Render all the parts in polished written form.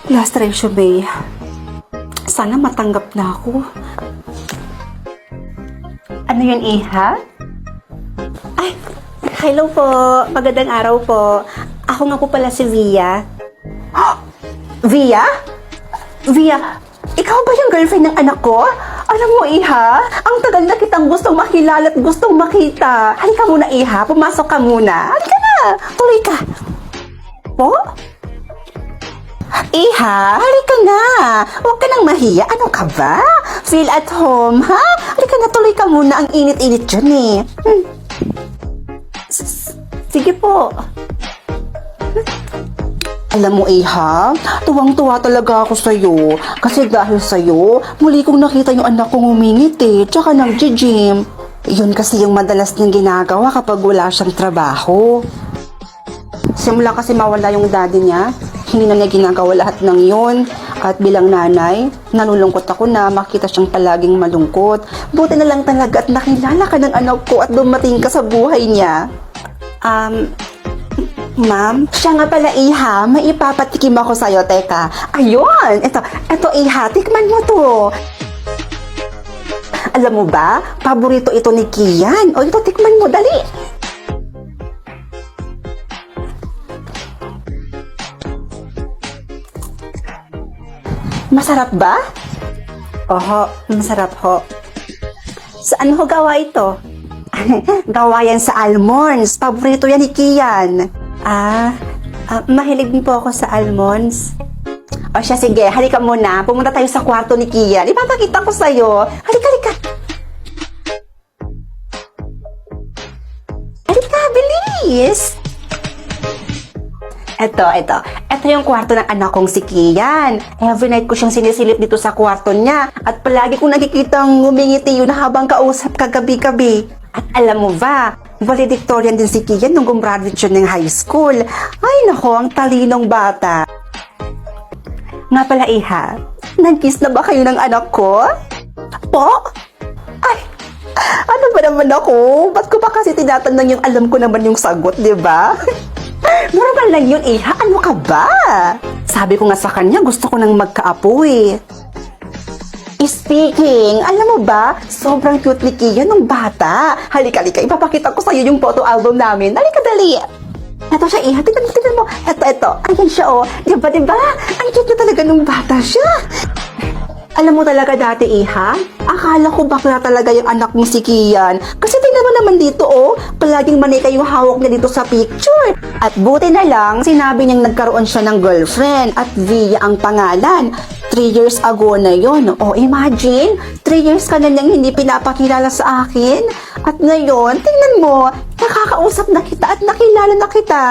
Last resume. Sana matanggap na ako. Ano yun, Iha? Ay, hello po. Magandang araw po. Ako nga po pala si Via. Via? Via, ikaw ba yung girlfriend ng anak ko? Alam mo, Iha, ang tagal na kitang gustong makilala at gustong makita. Halika muna, Iha. Pumasok ka muna. Halika na. Tuloy ka. Po? Iha, halika na. Huwag ka nang mahiya. Ano ka ba? Feel at home, ha? Halika na, tuloy ka muna. Ang init-init dyan eh. Sige po. Alam mo, Iha, tuwang-tuwa talaga ako sa'yo. Kasi dahil sa'yo, muli kong nakita yung anak kong umingit eh, tsaka nag-gym. Yun kasi yung madalas niyang ginagawa kapag wala siyang trabaho. Simula kasi mawala yung daddy niya, hindi na niya ginagawa lahat ng yun. At bilang nanay, nalulungkot ako na makita siyang palaging malungkot. Buti na lang talaga at nakilala ka ng anak ko at dumating ka sa buhay niya. Ma'am, siya nga pala, Iha, may ipapatikim ako sa'yo. Teka, ayun, ito Iha, tikman mo to. Alam mo ba, paborito ito ni Kian. O ito, tikman mo, dali. Masarap ba? Oho, masarap ho. Saan ho gawa ito? Gawa yan sa almonds. Paborito yan ni Kian. Mahilig din po ako sa almonds. O siya, sige, halika muna. Pumunta tayo sa kwarto ni Kian. Ipapakita ko sa'yo. Halika. Halika, bilis! Ito yung kwarto ng anak kong si Kian. Every night ko siyang sinisilip dito sa kwarto niya. At palagi kong nakikitang ngumingiti yun habang kausap kagabi-gabi. At alam mo ba, valedictorian din si Kian nung gumraduate siya ng high school. Ay nako, ang talinong bata. Nga pala, Iha, nag-kiss na ba kayo ng anak ko? Po? Ay, ano ba naman ako? Ba't ko pa kasi tinatanong yung alam ko naman yung sagot, di ba? Normal lang yun, Iha. Ano ka ba? Sabi ko nga sa kanya, gusto ko nang magkaapo eh. Speaking, alam mo ba, sobrang cute ni Kian nung bata. Halika, ipapakita ko sa'yo yung photo album namin. Halika, dali. Ito siya, Iha. Tignan mo. Ito. Ayan siya, oh. Diba? Ang cute na talaga nung bata siya. Alam mo talaga dati, Iha, akala ko bakla talaga yung anak mo si Kian. Kasi tingnan mo naman dito, oh. Palaging manika yung hawak niya dito sa picture. At buti na lang, sinabi niyang nagkaroon siya ng girlfriend at Via ang pangalan. 3 years ago na yon. O imagine, 3 years ka na niyang hindi pinapakilala sa akin. At ngayon, tingnan mo, nakakausap na kita at nakilala na kita.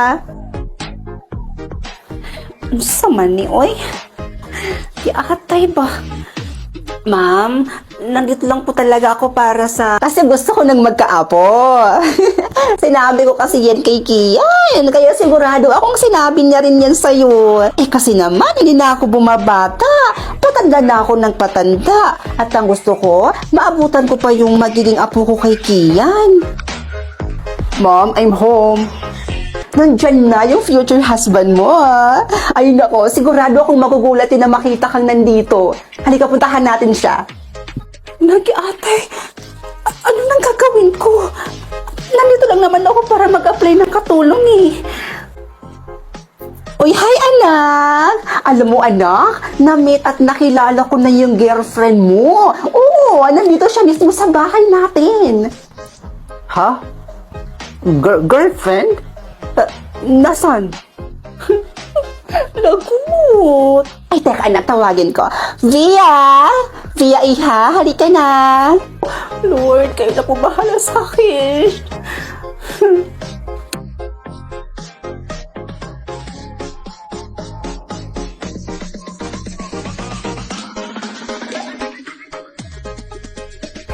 Ang sama ni Oy. Kiakatay ba? Ma'am, nandito lang po talaga ako para sa... Kasi gusto ko nang magkaapo. Sinabi ko kasi yan kay Kian. Kaya sigurado akong sinabi niya rin yan sa'yo. Kasi naman, hindi na ako bumabata. Patanda na ako ng patanda. At ang gusto ko, maabutan ko pa yung magiging apo ko kay Kian. Mom, I'm home. Nandyan na yung future husband mo, ha? Ay nako, sigurado akong magugulatin na makita kang nandito. Halika, puntahan natin siya. Ate, ano nang gagawin ko? Nandito lang naman ako para mag-apply ng katulong eh. Uy, hi anak! Alam mo anak, na-meet at nakilala ko na yung girlfriend mo. Oo, nandito siya mismo sa bahay natin. Ha? Girlfriend? Nasaan? Lagot. Ay, teka anak, tawagin ko. Via, Iha, halika na. Lord, kayo na po bahala sa akin.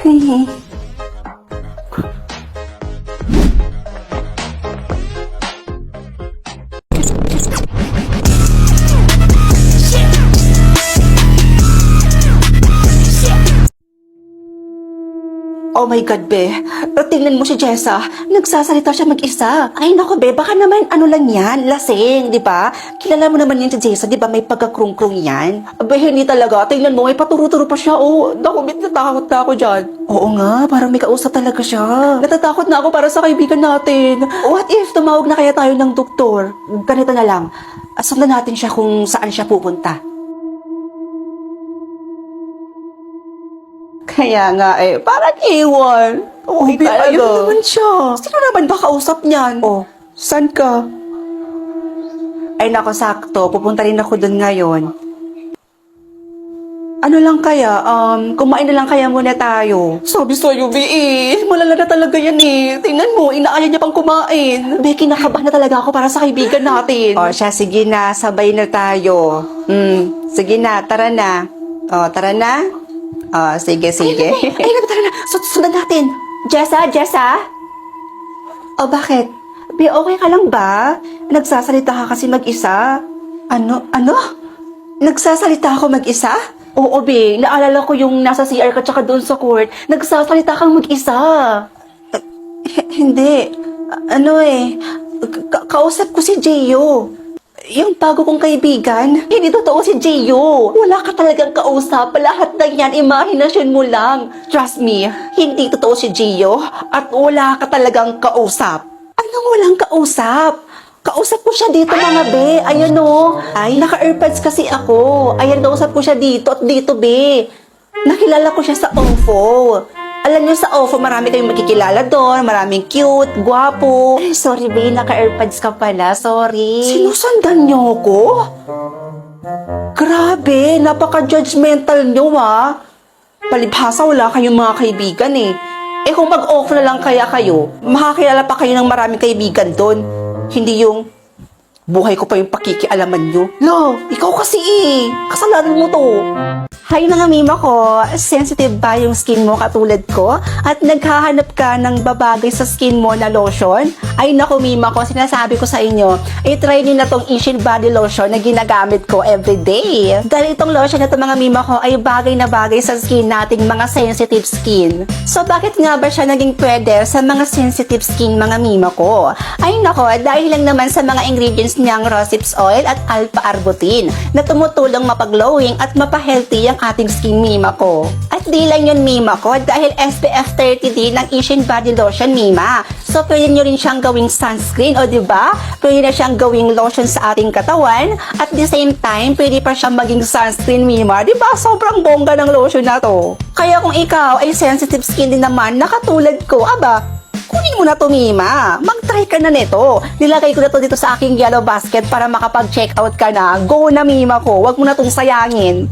Hehe. Oh my God, be. Tingnan mo si Jessa. Nagsasalita siya mag-isa. Ay, nako, be. Baka naman ano lang yan. Lasing, di ba? Kilala mo naman yan si Jessa, di ba? May pagkakrung-krung yan. Be, hindi talaga. Tingnan mo, may paturo-turo pa siya. Oh, naku, natatakot na ako dyan. Oo nga, parang may kausap talaga siya. Natatakot na ako para sa kaibigan natin. What if tumawag na kaya tayo ng doktor? Ganito na lang. Sundan natin siya kung saan siya pupunta. Kaya nga parang iwan. Oh, ayun naman siya. Sino naman ba kausap niyan? Oh, saan ka? Ay nako, sakto. Pupunta rin ako doon ngayon. Ano lang kaya? Kumain na lang kaya muna tayo. Sabi sa'yo, B.E. Malala na talaga yan Tingnan mo, inaaya niya pang kumain. Be, kinakabahan na talaga ako para sa kaibigan natin. O siya, sige na. Sabay na tayo. Sige na, tara na. O, tara na. Sige. Ay, tara na. Sundan natin. Jessa? O, bakit? Be, okay ka lang ba? Nagsasalita ka kasi mag-isa. Ano? Nagsasalita ako mag-isa? Oo, be. Naalala ko yung nasa CR ka tsaka doon sa court. Nagsasalita kang mag-isa. Hindi. Kausap ko si Gio. Yung bago kong kaibigan, hindi totoo si Gio. Wala ka talagang kausap. Lahat ng yan, imahinasyon mo lang. Trust me, hindi totoo si Gio at wala ka talagang kausap. Anong walang kausap? Kausap ko siya dito mga be. Ayan o. Ay, naka-earpads kasi ako. Ayan, kausap ko siya dito at dito be. Nakilala ko siya sa OFO. Alam niyo sa OFO, marami kayong makikilala doon. Maraming cute, gwapo. Ay, sorry, be. Naka-earpads ka pala. Sorry. Sinusundan niyo ko? Grabe, napaka-judgmental niyo, Palibhasa, wala kayong mga kaibigan kung mag-off na lang kaya kayo, makakilala pa kayo ng maraming kaibigan doon. Hindi yung buhay ko pa yung pakikialaman niyo. Lo, ikaw kasi kasalanan mo to. Hay mga mima ko, sensitive ba yung skin mo katulad ko? At naghahanap ka ng babagay sa skin mo na lotion? Ay naku mima ko, sinasabi ko sa inyo, i-try nyo na tong Ishin Body Lotion na ginagamit ko everyday. Dahil itong lotion na to mga mima ko ay bagay na bagay sa skin nating mga sensitive skin. So bakit nga ba siya naging pwede sa mga sensitive skin mga mima ko? Ay nako, dahil lang naman sa mga ingredients niyang rosehip oil at alpha-arbutin na tumutulong mapaglowing at mapahealthy ang ating skin mima ko. At di lang yun mima ko dahil SPF 30 din ng Ishin Body Lotion mima. So pwede nyo rin siyang gawing sunscreen o diba? Pwede na siyang gawing lotion sa ating katawan at the same time pwede pa siyang maging sunscreen mima. Diba? Sobrang bongga ng lotion na to. Kaya kung ikaw ay sensitive skin din naman nakatulad ko, kunin mo na to, Mima. Mag-try ka na nito. Nilagay ko na to dito sa aking yellow basket para makapag-check out ka na. Go na, Mima ko. Huwag mo na tong sayangin.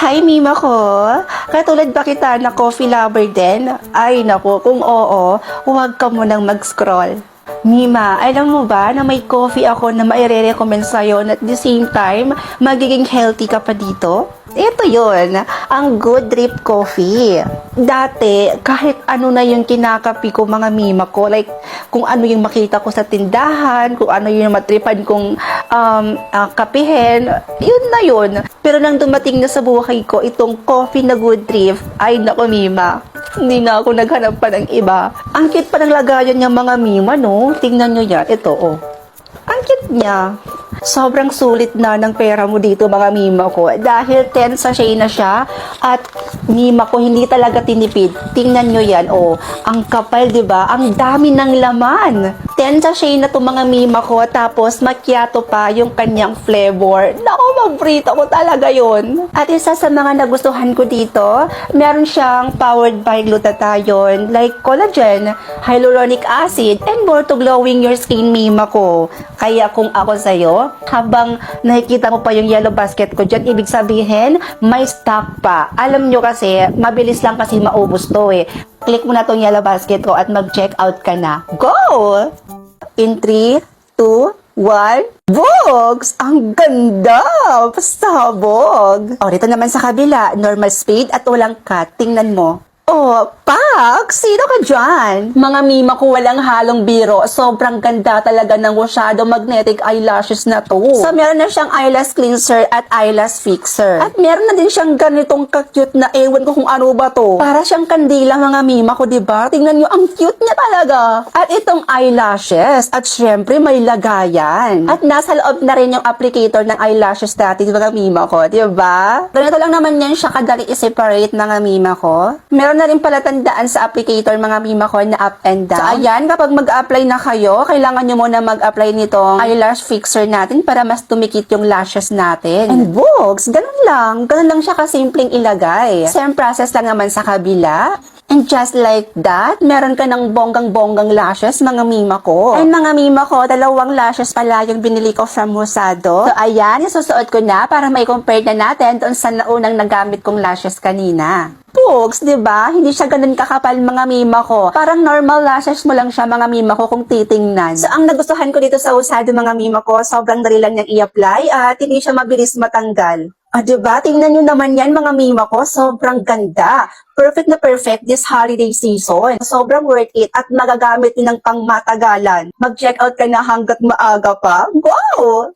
Hi, Mima ko. Katulad ba kita na coffee lover din? Ay, naku. Kung oo, huwag ka munang mag-scroll. Mima, alam mo ba na may coffee ako na maire-recommend sa'yo na at the same time, magiging healthy ka pa dito? Ito yon, ang Good Drip Coffee. Dati, kahit ano na yung kinakapi ko mga mima ko, like kung ano yung makita ko sa tindahan, kung ano yung matripan kong kapihin, yun na yun. Pero nang dumating na sa buhay ko, itong coffee na Good Drip, ay naku mima, hindi na ako naghanap pa ng iba. Ang cute pa ng lagayan niya mga mima, no? Tingnan nyo yan. Ito, Ang cute niya. Sobrang sulit na ng pera mo dito mga mima ko. Dahil 10 sachet na siya at mima ko hindi talaga tinipid. Tingnan nyo yan. Ang kapal, diba? Ang dami ng laman. 10 sachet na to mga mima ko. Tapos macchiato pa yung kanyang flavor. Naku, mag-frito ko talaga yon. At isa sa mga nagustuhan ko dito, meron siyang powered by glutathione like collagen, hyaluronic acid, and more to glowing your skin mima ko. Kaya kung ako sa'yo, habang nakikita mo pa yung yellow basket ko dyan, ibig sabihin, may stock pa. Alam nyo kasi, mabilis lang kasi maubos to Click mo na tong yellow basket ko at mag-check out ka na. Go! In 3, 2, 1, Bogs! Ang ganda! Pasabog! Dito naman sa kabila, normal speed at walang cut. Tingnan mo. Oh, Pak! Sino ka dyan? Mga mima ko walang halong biro. Sobrang ganda talaga ng Washado Magnetic Eyelashes na to. So, meron na siyang eyelash cleanser at eyelash fixer. At meron na din siyang ganitong ka-cute na ewan ko kung ano ba to. Para siyang kandila mga mima ko, diba? Tingnan nyo, ang cute niya talaga. At itong eyelashes. At syempre, may lagayan. At nasa loob na rin yung applicator ng eyelashes natin, mga mima ko, diba? Ganito lang naman yan siya kadali i-separate, mga mima ko. Meron na rin pala tandaan sa applicator, mga mima ko, na up and down. So, ayan, kapag mag-apply na kayo, kailangan nyo muna mag-apply nitong eyelash fixer natin para mas tumikit yung lashes natin. And books, ganun lang. Ganun lang siya kasimpleng ilagay. Same process lang naman sa kabila. And just like that, meron ka ng bonggang-bonggang lashes, mga mima ko. And mga mima ko, 2 lashes pala yung binili ko from Washado. So, ayan, isusuot ko na para may compare na natin doon sa naunang nagamit kong lashes kanina. Pugs, di ba? Hindi siya ganun kakapal, mga mima ko. Parang normal lashes mo lang siya, mga mima ko, kung titingnan. So, ang nagustuhan ko dito sa Washado, mga mima ko, sobrang dali lang niyang i-apply at hindi siya mabilis matanggal. Ah, diba? Tingnan nyo naman yan, mga mima ko. Sobrang ganda. Perfect na perfect this holiday season. Sobrang worth it at magagamit din ng pangmatagalan. Mag-check out ka na hanggat maaga pa. Wow!